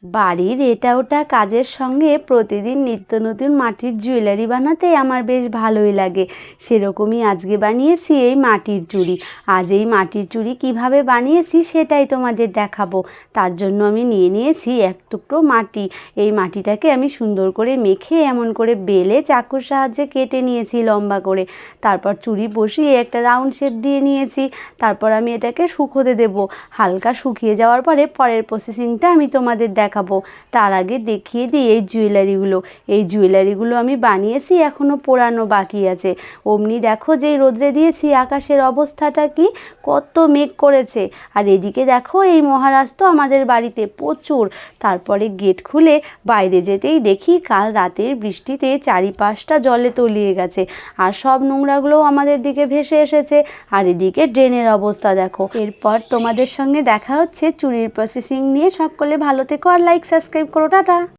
বাড়ির এটা ওটা কাজের সঙ্গে প্রতিদিন নিত্য নতুন মাটির জুয়েলারি বানাতে আমার বেশ ভালোই লাগে। সেরকমই আজকে বানিয়েছি এই মাটির চুড়ি। আজ এই মাটির চুড়ি কিভাবে বানিয়েছি সেটাই তোমাদের দেখাবো। তার জন্য আমি নিয়ে নিয়েছি এক টুকরো মাটি। এই মাটিটাকে আমি সুন্দর করে মেখে এমন করে বেলে চাকুর সাহায্যে কেটে নিয়েছি লম্বা করে। তারপর চুড়ি বসিয়ে একটা রাউন্ড শেপ দিয়ে নিয়েছি। তারপর আমি এটাকে শুকোতে দেবো। হালকা শুকিয়ে যাওয়ার পরের প্রসেসিংটা আমি তোমাদের দেখাবো। তার আগে দেখিয়ে দিই এই জুয়েলারিগুলো আমি বানিয়েছি, এখনও পোড়ানো বাকি আছে। অমনি দেখো যেই রোদ্রে দিয়েছি আকাশের অবস্থাটা কি, কত মেঘ করেছে। আর এদিকে দেখো এই মহারাজ তো আমাদের বাড়িতে প্রচুর। তারপরে গেট খুলে বাইরে যেতেই দেখি কাল রাতের বৃষ্টিতে চারিপাশটা জলে তলিয়ে গেছে, আর সব নোংরাগুলোও আমাদের দিকে ভেসে এসেছে। আর এদিকে ড্রেনের অবস্থা দেখো। এরপর তোমাদের সঙ্গে দেখা হচ্ছে চুড়ির প্রসেসিং নিয়ে। সকলে ভালো থেকো আর লাইক সাবস্ক্রাইব করো। টাটা।